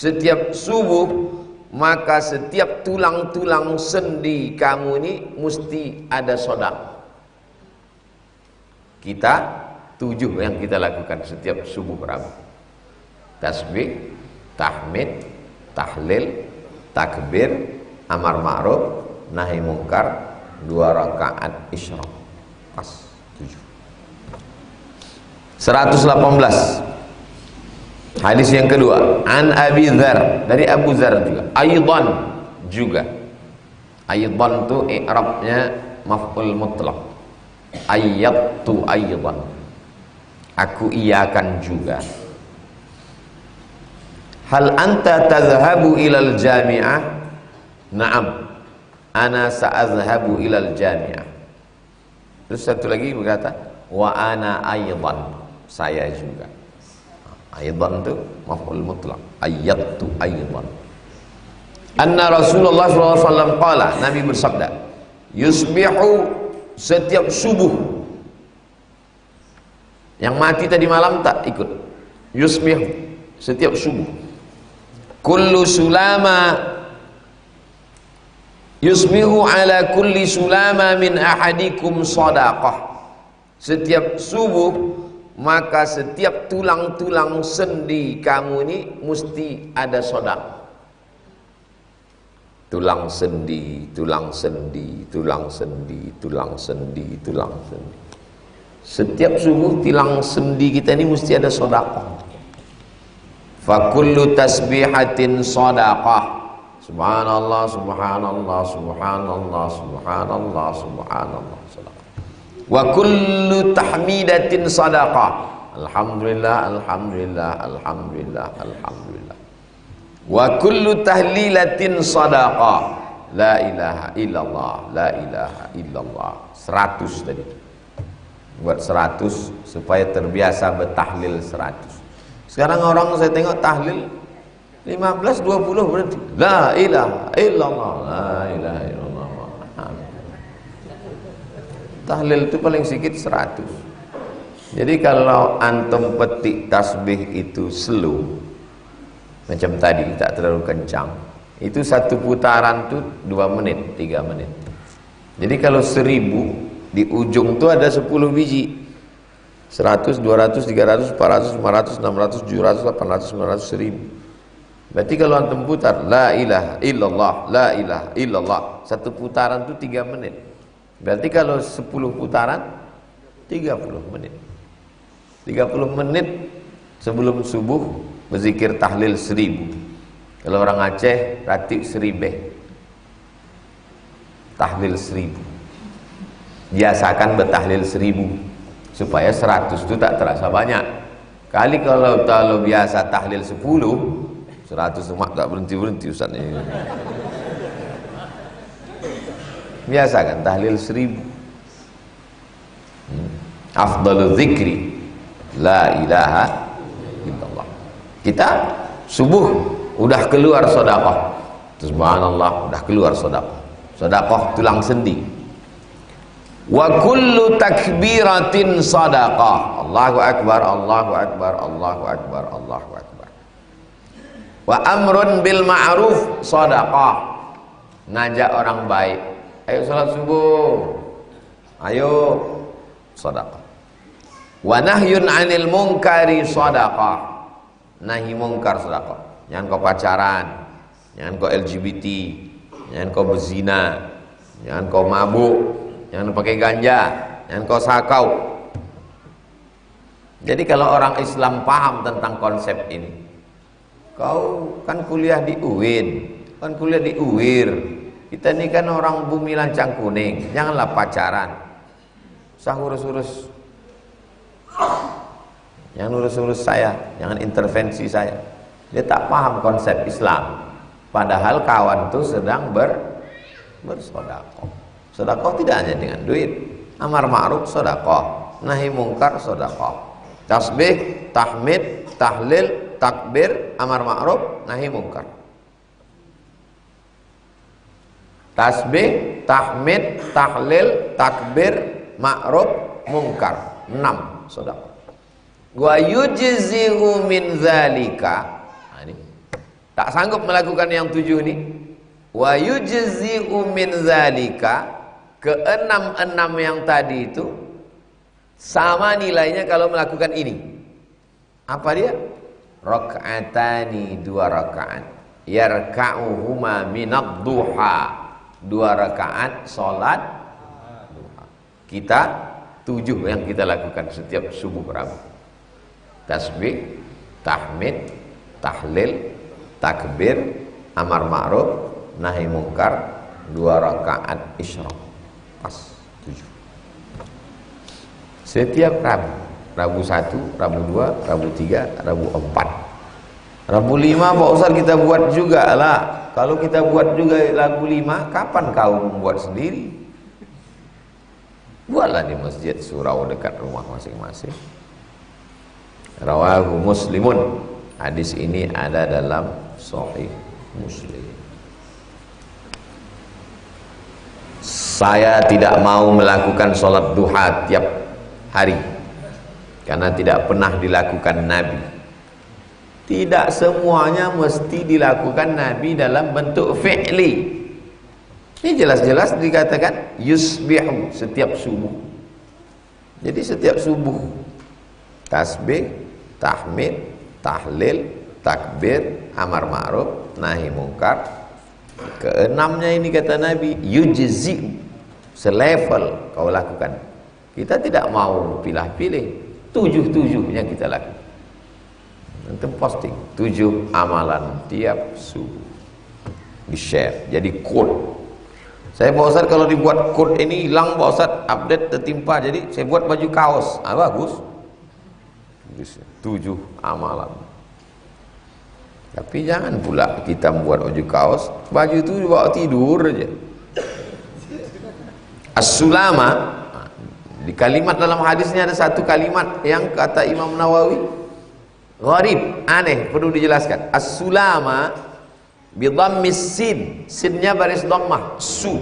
setiap subuh, maka setiap tulang-tulang sendi kamu ini mesti ada sedekah. Kita 7 yang kita lakukan setiap subuh Rabu. Tasbih, tahmid, tahlil, takbir, amar ma'ruf, nahi mungkar, 2 rakaat isyraq. Pas 7. 118. Hadis yang kedua, an Abi Dzar, dari Abu Dzar juga. Aidan juga. Aidan itu i'rabnya maf'ul mutlaq. Ayyadtu aidan. Aku iakan juga. Hal anta tadhhabu ilal jami'ah? Na'am. Ana sa'adhhabu ilal jami'ah. Terus satu lagi berkata, wa ana aidan. Saya juga. Aidan itu maf'ul mutlaq. Ayyadtu aidan. Anna Rasulullah SAW qala, Nabi bersabda, yusbihu, setiap subuh. Yang mati tadi malam tak ikut. Yusbihu, setiap subuh. Kullu sulama, yusbihu ala kulli sulama min ahadikum sadaqah. Setiap subuh, maka setiap tulang-tulang sendi kamu ini mesti ada sedekah. Tulang sendi, tulang sendi, tulang sendi, tulang sendi, tulang sendi. Setiap subuh tulang sendi kita ini mesti ada sedekah. Fa kullu tasbihatin sedekah. Subhanallah, subhanallah, subhanallah, subhanallah, subhanallah. Wa kullu tahmidatin sadaqah. Alhamdulillah, alhamdulillah, alhamdulillah, alhamdulillah. Wa kullu tahlilatin sadaqah. La ilaha illallah, la ilaha illallah. 100 tadi. Buat 100 supaya terbiasa bertahlil 100. Sekarang orang saya tengok tahlil 15 20 berhenti. La ilaha illallah, la ilaha illallah. Tahlil itu paling sedikit 100. Jadi kalau antum petik tasbih itu slow, macam tadi tak terlalu kencang, itu satu putaran tuh 2 menit, 3 menit. Jadi kalau 1000 di ujung tuh ada 10 biji. 100, 200, 300, 400, 500, 600, 700, 800, 900, 1000. Berarti kalau antum putar la ilaha illallah, la ilaha illallah, satu putaran tuh 3 menit. Berarti kalau 10 putaran 30 menit. 30 menit sebelum subuh berzikir tahlil 1000. Kalau orang Aceh ratib 1000. Tahlil 1000. Biasakan bertahlil 1000 supaya 100 itu tak terasa banyak. Kali kalau biasa tahlil 10, 100 semak tak berhenti-berhenti Ustaz ini. Biasakan tahlil 1000. Afdalu dzikri la ilaha illallah. Kita subuh udah keluar sedekah. Subhanallah, udah keluar sedekah. Sedekah tulang sendi. Wa kullu takbiratin sadaqah. Allahu akbar, Allahu akbar, Allahu akbar, Allahu akbar. Wa amrun bil ma'ruf sadaqah. Ngajak orang baik. Ayo salat subuh. Ayo sedekah. Wa nahyun 'anil munkari sedekah. Nahi mungkar sedekah. Jangan kau pacaran, jangan kau LGBT, jangan kau berzina, jangan kau mabuk, jangan pakai ganja, jangan kau sakau. Jadi kalau orang Islam paham tentang konsep ini, kau kan kuliah di UIN, kan kuliah di UIR. Kita ini kan orang bumi lancang kuning, janganlah pacaran. Usah urus-urus. Jangan urus-urus saya, jangan intervensi saya. Dia tak paham konsep Islam. Padahal kawan itu sedang bersedekah. Sedekah tidak hanya dengan duit. Amar ma'ruf sedekah, nahi mungkar sedekah. Tasbih, tahmid, tahlil, takbir, amar ma'ruf, nahi mungkar. Tasbih, tahmid, tahlil, takbir, ma'ruf, mungkar. 6 sedekah. Wa yujzi'u min dzalika. Nah, ini tak sanggup melakukan yang 7 ini, wa yujzi'u min zalika, keenam-enam yang tadi itu sama nilainya kalau melakukan ini. Apa dia? Raka'atani, 2 rakaat, yarka'uhuma minad duha, 2 rakaat salat duha. Kita 7 yang kita lakukan setiap subuh Rabu. Tasbih, tahmid, tahlil, takbir, amar ma'ruf, nahi mungkar, 2 rakaat isyraq. Pas 7. Setiap Rabu. Rabu 1, Rabu 2, Rabu 3, Rabu 4. Rabu 5 Pak Ustaz kita buat juga lah. Kalau kita buat juga Rabu 5, kapan kau membuat sendiri? Buatlah di masjid surau dekat rumah masing-masing. Rawahu Muslimun. Hadis ini ada dalam Sahih Muslim. Saya tidak mau melakukan sholat duha tiap hari karena tidak pernah dilakukan Nabi. Tidak semuanya mesti dilakukan Nabi dalam bentuk fi'li. Ini jelas-jelas dikatakan yusbihu, setiap subuh. Jadi setiap subuh tasbih, tahmid, tahlil, takbir, amar ma'ruf, nahi mungkar. Keenamnya ini kata Nabi yujzi, selevel kau lakukan. Kita tidak mau pilih-pilih, 7-7-nya kita lakukan. Nanti posting 7 amalan tiap subuh, di share jadi code. Saya Pak Ustaz kalau dibuat code ini hilang Pak Ustaz, update tertimpa, jadi saya buat baju kaos. Bagus. 7 amalan. Tapi jangan pula kita membuat baju kaos, baju itu dibawa tidur aja. As-sulama, di kalimat dalam hadisnya ada satu kalimat yang kata Imam Nawawi gharib, aneh, perlu dijelaskan. As-sulama bi dhammis sin, sinnya baris dhammah, su.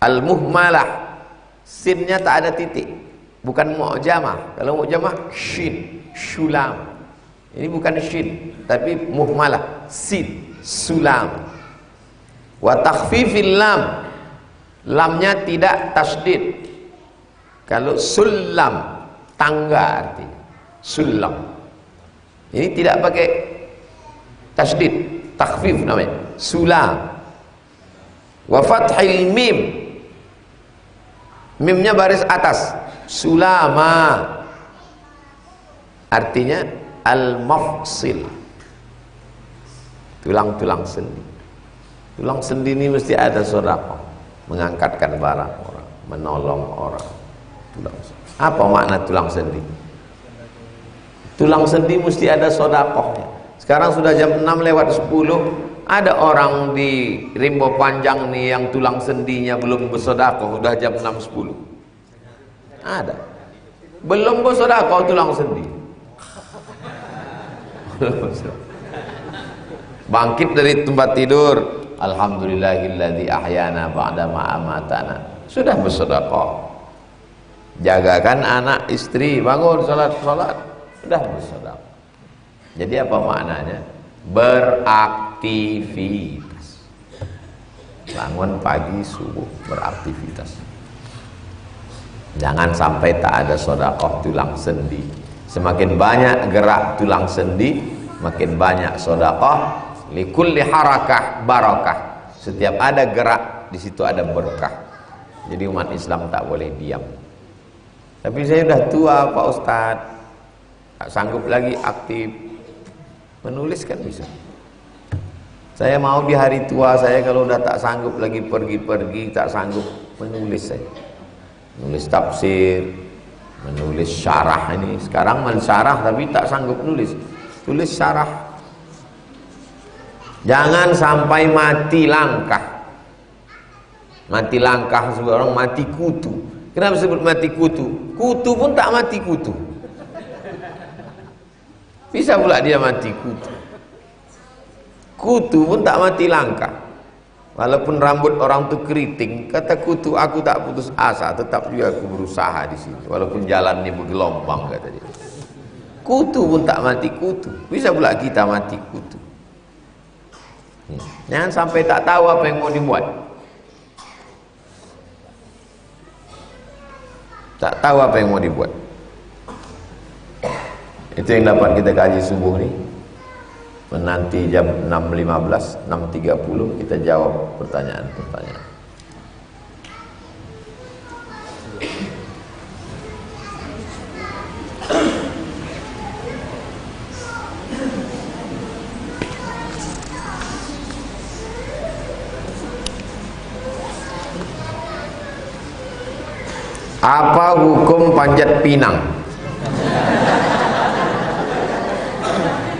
Al-muhmalah, sinnya tak ada titik, bukan mu'jamah. Kalau mu'jamah shin, syulam. Ini bukan shin, tapi muhmalah, sin, sulam. Wa takhfifil lam, lamnya tidak tasdid. Kalau sulam, tangga artinya. Sulam. Ini tidak pakai tasdid, takhfif namanya. Sulam. Wa fathil mim, mimnya baris atas. Sulama, artinya al-mafsil, tulang-tulang sendi. Tulang sendi ini mesti ada sedekah, mengangkatkan barang orang, menolong orang. Tulang sendi. Apa makna tulang sendi? Tulang sendi mesti ada sedekahnya. Sekarang sudah jam 6:10, ada orang di Rimbo Panjang nih yang tulang sendinya belum bersedekah, sudah jam 6:10. Ada. Belum bersedekah tulang sendi. Bangkit dari tempat tidur, alhamdulillahilladzi ahyana ba'da ma amatana, sudah bersedekah. Jagakan anak istri, bangun salat, sudah bersedekah. Jadi apa maknanya? Beraktivitas. Bangun pagi subuh beraktivitas. Jangan sampai tak ada sedekah tulang sendi. Semakin banyak gerak tulang sendi, makin banyak sedekah. Likulli harakah barakah. Setiap ada gerak, di situ ada berkah. Jadi umat Islam tak boleh diam. Tapi saya sudah tua Pak Ustaz, tak sanggup lagi aktif. Menulis kan bisa. Saya mau di hari tua saya kalau udah tak sanggup lagi pergi-pergi, tak sanggup, menulis saya. Menulis tafsir, menulis syarah ini. Sekarang mensyarah tapi tak sanggup nulis. Tulis syarah. Jangan sampai mati langkah. Mati langkah sebut orang mati kutu. Kenapa sebut mati kutu? Kutu pun tak mati kutu. Bisa pula dia mati kutu. Kutu pun tak mati langkah. Walaupun rambut orang tu keriting, kata kutu, aku tak putus asa, tetap juga aku berusaha di sini. Walaupun jalannya bergelombang, kata dia. Kutu pun tak mati kutu. Bisa pula kita mati kutu. Jangan sampai tak tahu apa yang mau dibuat. Tak tahu apa yang mau dibuat. Itu yang dapat kita kaji subuh ni. Nanti jam 6.15, 6.30 kita jawab pertanyaan-pertanyaan. Apa hukum panjat pinang?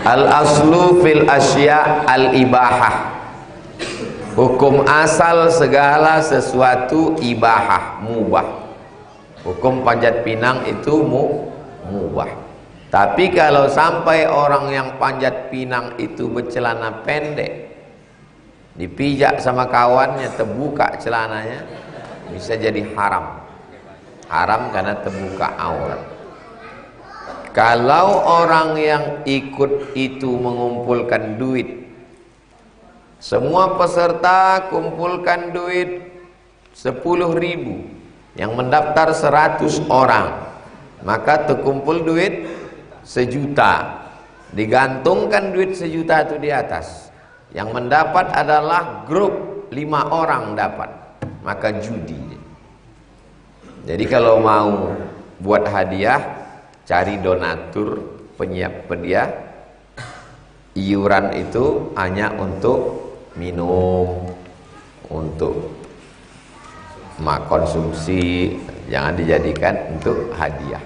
Al-aslu fil asya al-ibahah. Hukum asal segala sesuatu ibahah, mubah. Hukum panjat pinang itu mubah. Tapi kalau sampai orang yang panjat pinang itu bercelana pendek, dipijak sama kawannya, terbuka celananya, bisa jadi haram. Haram karena terbuka aurat. Kalau orang yang ikut itu mengumpulkan duit, semua peserta kumpulkan duit 10.000, yang mendaftar 100 orang, maka terkumpul duit 1 juta, digantungkan duit 1 juta itu di atas, yang mendapat adalah grup 5 orang dapat, maka judi. Jadi kalau mau buat hadiah, cari donatur, penyiap-pendia. Iuran itu hanya untuk minum, untuk konsumsi, jangan dijadikan untuk hadiah,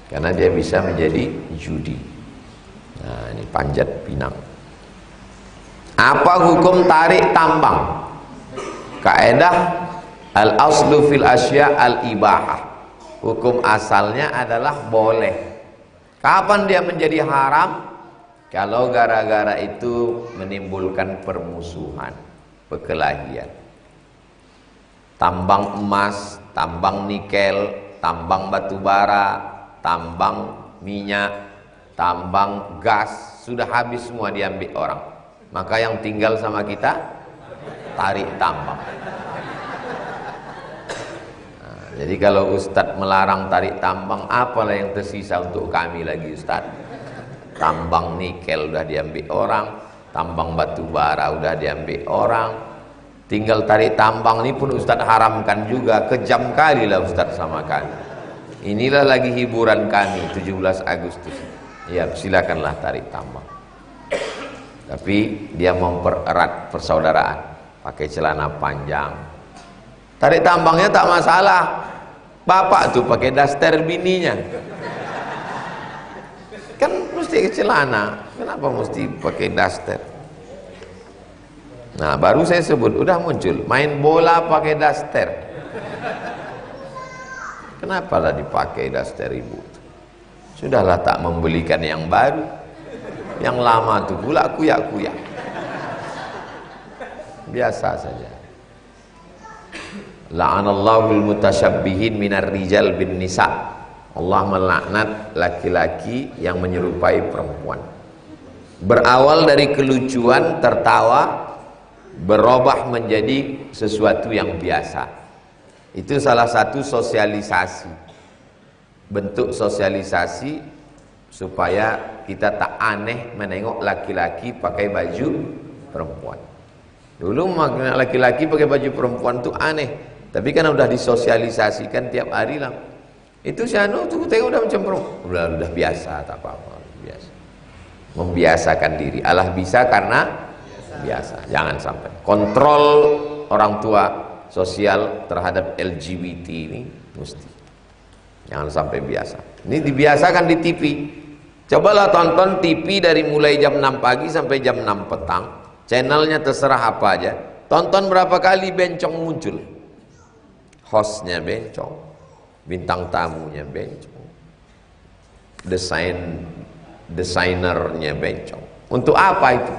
karena dia bisa menjadi judi. Nah, ini panjat pinang. Apa hukum tarik tambang? Kaidah al-aslu fil asya al-ibahah. Hukum asalnya adalah boleh. Kapan dia menjadi haram? Kalau gara-gara itu menimbulkan permusuhan, perkelahian. Tambang emas, tambang nikel, tambang batu bara, tambang minyak, tambang gas, sudah habis semua diambil orang. Maka yang tinggal sama kita, tarik tambang. Jadi kalau Ustadz melarang tarik tambang, apalah yang tersisa untuk kami lagi Ustadz? Tambang nikel udah diambil orang, tambang batu bara udah diambil orang, tinggal tarik tambang ini pun Ustadz haramkan juga. Kejam kali lah Ustadz sama kami. Inilah lagi hiburan kami 17 Agustus. Ya silakanlah tarik tambang, tapi dia mempererat persaudaraan, pakai celana panjang. Tarik tambangnya tak masalah. Bapak tuh pakai daster bininya. Kan mesti celana. Kenapa mesti pakai daster? Nah, baru saya sebut, udah muncul. Main bola pakai daster. Kenapa lah dipakai daster ibu? Sudahlah tak membelikan yang baru. Yang lama tuh pula kuyak-kuyak. Biasa saja. La'anallahul mutasyabbihin minar rijal bin nisa. Allah melaknat laki-laki yang menyerupai perempuan. Berawal dari kelucuan, tertawa, berubah menjadi sesuatu yang biasa. Itu salah satu sosialisasi. Bentuk sosialisasi supaya kita tak aneh menengok laki-laki pakai baju perempuan. Dulu laki-laki pakai baju perempuan itu aneh. Tapi kan udah disosialisasikan tiap hari lah. Itu si anu tuh tengok udah macam perempuan. Udah biasa, tak apa-apa, biasa. Membiasakan diri. Allah bisa karena biasa. Jangan sampai. Kontrol orang tua sosial terhadap LGBT ini mesti. Jangan sampai biasa. Ini dibiasakan di TV. Cobalah tonton TV dari mulai jam 6 pagi sampai jam 6 petang. Channelnya terserah apa aja. Tonton berapa kali bencong muncul. Hostnya bencong, bintang tamunya bencong, desainernya bencong. Untuk apa itu?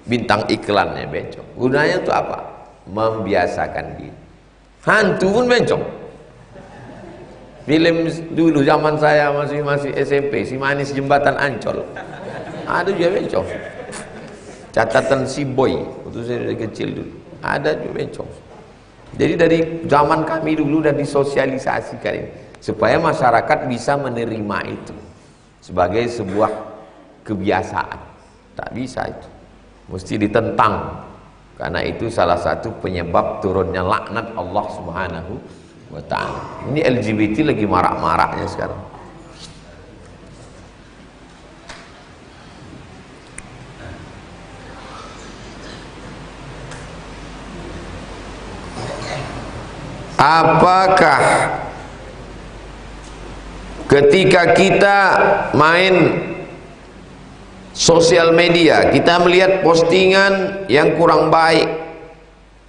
Bintang iklannya bencong. Gunanya untuk apa? Membiasakan diri. Hantu pun bencong. Film dulu zaman saya masih SMP, Si Manis Jembatan Ancol, ada juga bencong. Catatan si boy, waktu saya dari kecil dulu ada juga bencong. Jadi dari zaman kami dulu udah disosialisasikan ini supaya masyarakat bisa menerima itu sebagai sebuah kebiasaan. Tak bisa itu, mesti ditentang, karena itu salah satu penyebab turunnya laknat Allah Subhanahu wa ta'ala. Ini LGBT lagi marak-maraknya sekarang. Apakah ketika kita main sosial media, kita melihat postingan yang kurang baik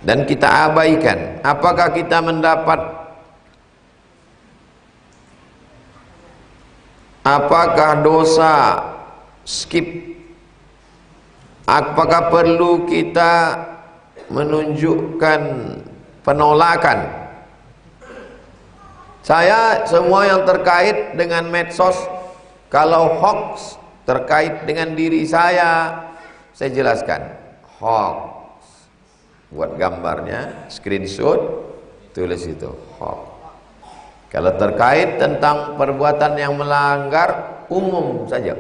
dan kita abaikan, apakah kita mendapat, apakah dosa skip, apakah perlu kita menunjukkan penolakan? Saya semua yang terkait dengan medsos, kalau hoax terkait dengan diri saya jelaskan. Hoax, buat gambarnya, screenshot, tulis itu hoax. Kalau terkait tentang perbuatan yang melanggar, umum saja,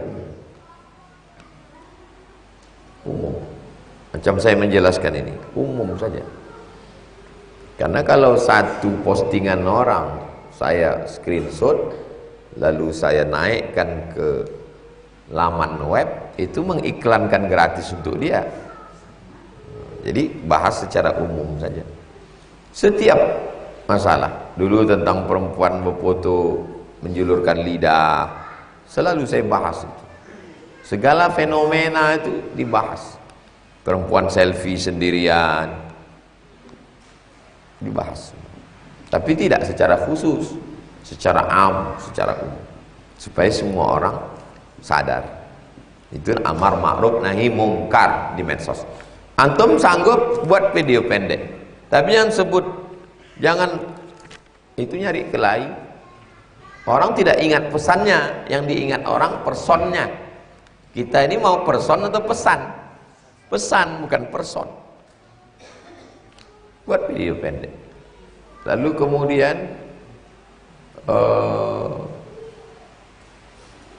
umum. Macam saya menjelaskan ini, umum saja. Karena kalau satu postingan orang saya screenshot lalu saya naikkan ke laman web, itu mengiklankan gratis untuk dia. Jadi bahas secara umum saja. Setiap masalah, dulu tentang perempuan berfoto menjulurkan lidah, selalu saya bahas itu. Segala fenomena itu dibahas. Perempuan selfie sendirian dibahas. Tapi tidak secara khusus, secara am, secara umum, supaya semua orang sadar. Itu amar ma'ruf nahi mungkar di medsos. Antum sanggup buat video pendek, tapi yang sebut jangan itu nyari kelahi. Orang tidak ingat pesannya, yang diingat orang personnya. Kita ini mau person atau pesan? Pesan, bukan person. Buat video pendek. Lalu kemudian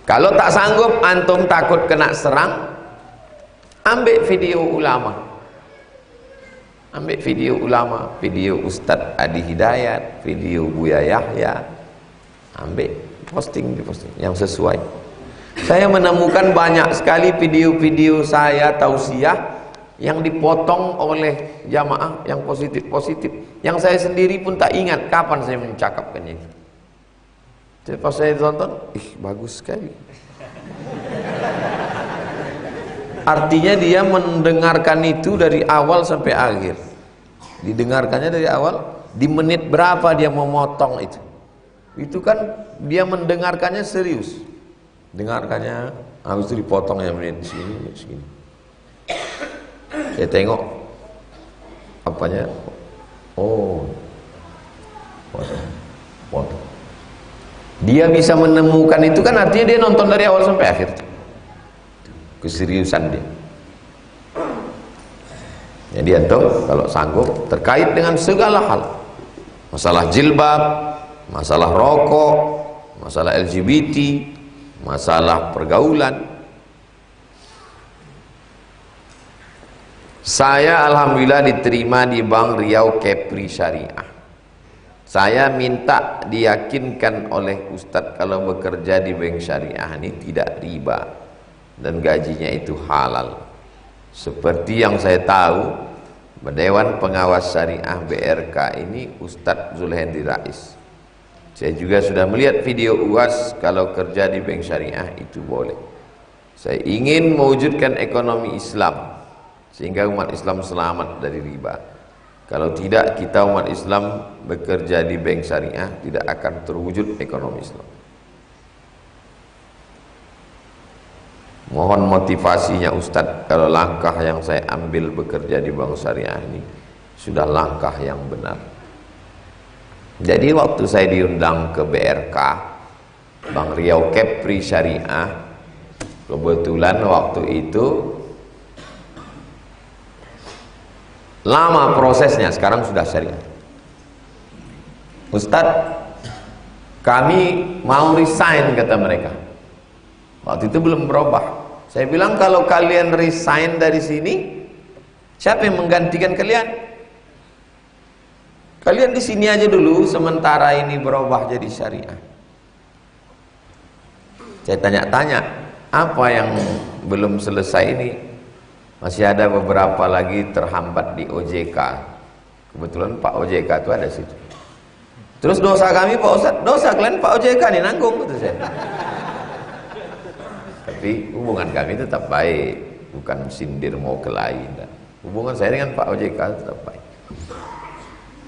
kalau tak sanggup, antum takut kena serang, ambil video ulama. Ambil video ulama, video Ustadz Adi Hidayat, video Buya Yahya. Ambil, posting yang sesuai. Saya menemukan banyak sekali video-video saya tausiah yang dipotong oleh jamaah yang positif-positif, yang saya sendiri pun tak ingat kapan saya mencakapkannya. Jadi pas saya tonton, bagus sekali. Artinya dia mendengarkan itu dari awal sampai akhir. Didengarkannya dari awal, di menit berapa dia memotong itu. Itu kan dia mendengarkannya serius. Dengarkannya harus dipotong ya menit segini. Saya tengok apanya, foto. Dia bisa menemukan itu kan artinya dia nonton dari awal sampai akhir. Keseriusan dia. Jadi antum kalau sanggup terkait dengan segala hal, masalah jilbab, masalah rokok, masalah LGBT, masalah pergaulan. Saya alhamdulillah diterima di Bank Riau Kepri Syariah. Saya minta diyakinkan oleh Ustadz kalau bekerja di bank syariah ini tidak riba dan gajinya itu halal. Seperti yang saya tahu, Dewan Pengawas Syariah BRK ini Ustadz Zulhendri Rais. Saya juga sudah melihat video UAS kalau kerja di bank syariah itu boleh. Saya ingin mewujudkan ekonomi Islam sehingga umat Islam selamat dari riba. Kalau tidak, kita umat Islam bekerja di bank syariah tidak akan terwujud ekonomi Islam. Mohon motivasinya Ustadz, kalau langkah yang saya ambil bekerja di bank syariah ini sudah langkah yang benar. Jadi waktu saya diundang ke BRK, Bank Riau Kepri Syariah, kebetulan waktu itu Lama prosesnya, sekarang sudah syariah. Ustadz, kami mau resign, kata mereka. Waktu itu belum berubah. Saya bilang, kalau kalian resign dari sini, siapa yang menggantikan kalian? Kalian di sini aja dulu, sementara ini berubah jadi syariah. Saya tanya-tanya, apa yang belum selesai ini? Masih ada beberapa lagi terhambat di OJK. Kebetulan Pak OJK itu ada situ. Terus dosa kami Pak Ustadz, dosa kalian Pak OJK nih nanggung, kata saya. Tapi hubungan kami tetap baik, bukan sindir mau kelahi. Hubungan saya dengan Pak OJK tetap baik.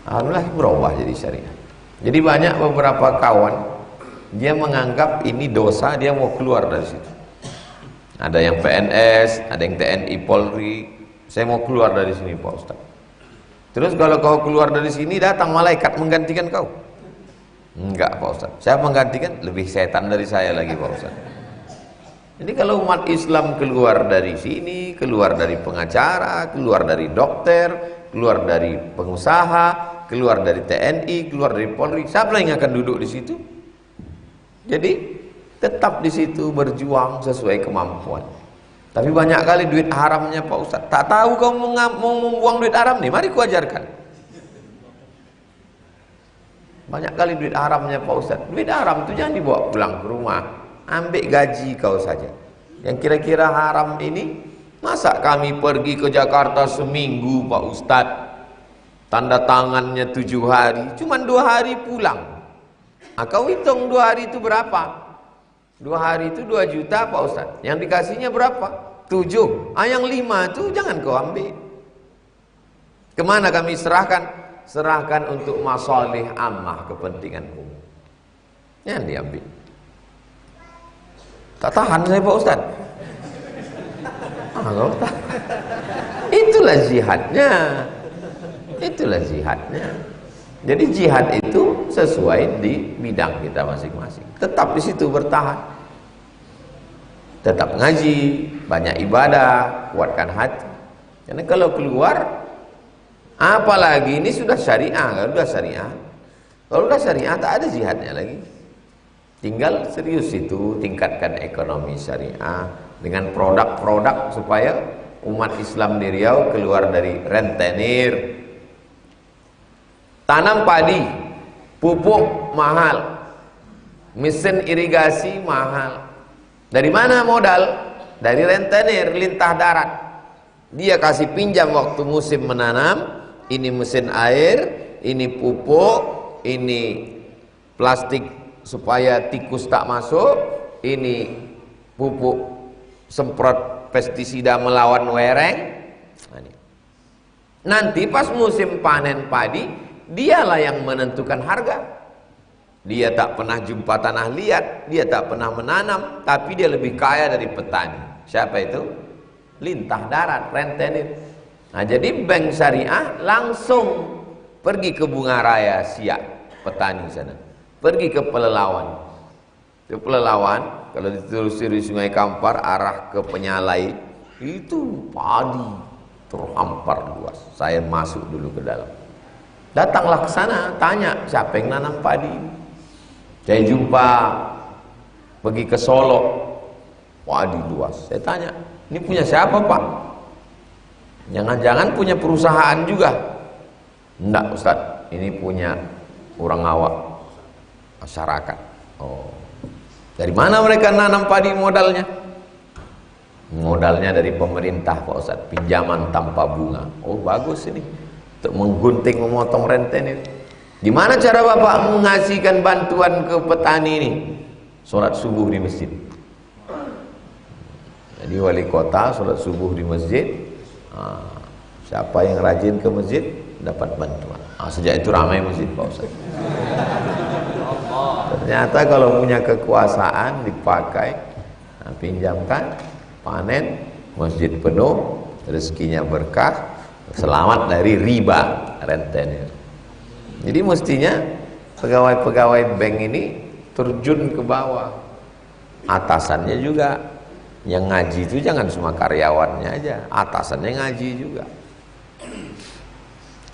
Alhamdulillah berubah jadi syariah. Jadi banyak beberapa kawan, dia menganggap ini dosa, dia mau keluar dari situ. Ada yang PNS, ada yang TNI Polri. Saya mau keluar dari sini Pak Ustadz. Terus kalau kau keluar dari sini, datang malaikat menggantikan kau? Enggak Pak Ustadz, saya menggantikan lebih setan dari saya lagi Pak Ustadz. Jadi kalau umat Islam keluar dari sini, keluar dari pengacara, keluar dari dokter, keluar dari pengusaha, keluar dari TNI, keluar dari Polri, siapa yang akan duduk di situ? Jadi tetap di situ berjuang sesuai kemampuan. Tapi banyak kali duit haramnya Pak Ustadz. Tak tahu kau mau membuang duit haram nih, mari ku ajarkan. Banyak kali duit haramnya Pak Ustadz. Duit haram itu jangan dibawa pulang ke rumah. Ambil gaji kau saja. Yang kira-kira haram ini, masa kami pergi ke Jakarta seminggu Pak Ustadz, tanda tangannya 7 hari, cuman 2 hari pulang. Kau hitung 2 hari itu berapa? 2 hari itu 2 juta Pak Ustadz. Yang dikasihnya berapa? 7. Yang 5 itu jangan kau ambil. Kemana kami serahkan? Serahkan untuk masalih ammah, kepentingan umum. Jangan diambil. Tak tahan saya Pak Ustadz. Itulah jihadnya. Itulah jihadnya. Jadi jihad itu sesuai di bidang kita masing-masing. Tetap di situ bertahan. Tetap ngaji, banyak ibadah, kuatkan hati. Karena kalau keluar, apalagi ini sudah syariah, kalau sudah syariah, kalau sudah syariah tak ada jihadnya lagi. Tinggal serius itu, tingkatkan ekonomi syariah dengan produk-produk supaya umat Islam di Riau keluar dari rentenir. Tanam padi, pupuk mahal, mesin irigasi mahal. Dari mana modal? Dari rentenir, lintah darat. Dia kasih pinjam waktu musim menanam. Ini mesin air, ini pupuk, ini plastik supaya tikus tak masuk, ini pupuk semprot pestisida melawan wereng. Nanti pas musim panen padi, dialah yang menentukan harga. Dia tak pernah jumpa tanah liat, dia tak pernah menanam, tapi dia lebih kaya dari petani. Siapa itu? Lintah darat, rentenir. Nah, jadi bank syariah langsung pergi ke Bunga Raya Siak, petani sana. Pergi ke Pelelawan. Ke Pelelawan, kalau ditelusuri Sungai Kampar arah ke Penyalai, itu padi terhampar luas. Saya masuk dulu ke dalam. Datanglah ke sana, tanya siapa yang nanam padi. Saya jumpa pergi ke Solo, padi luas. Saya tanya, ini punya siapa Pak? Jangan-jangan punya perusahaan juga? Enggak Ustadz, ini punya orang awak, masyarakat. Oh, dari mana mereka nanam padi modalnya? Modalnya dari pemerintah Pak Ustadz, pinjaman tanpa bunga. Oh bagus ini, untuk menggunting, memotong rentenir. Gimana cara Bapak mengasihkan bantuan ke petani ini? Sholat subuh di masjid. Jadi wali kota sholat subuh di masjid. Siapa yang rajin ke masjid dapat bantuan. Sejak itu ramai masjid Pak Ustaz. Ternyata kalau punya kekuasaan dipakai, pinjamkan, panen, masjid penuh, rezekinya berkah, selamat dari riba rentenir. Jadi mestinya pegawai-pegawai bank ini terjun ke bawah. Atasannya juga. Yang ngaji itu jangan cuma karyawannya aja, atasannya ngaji juga.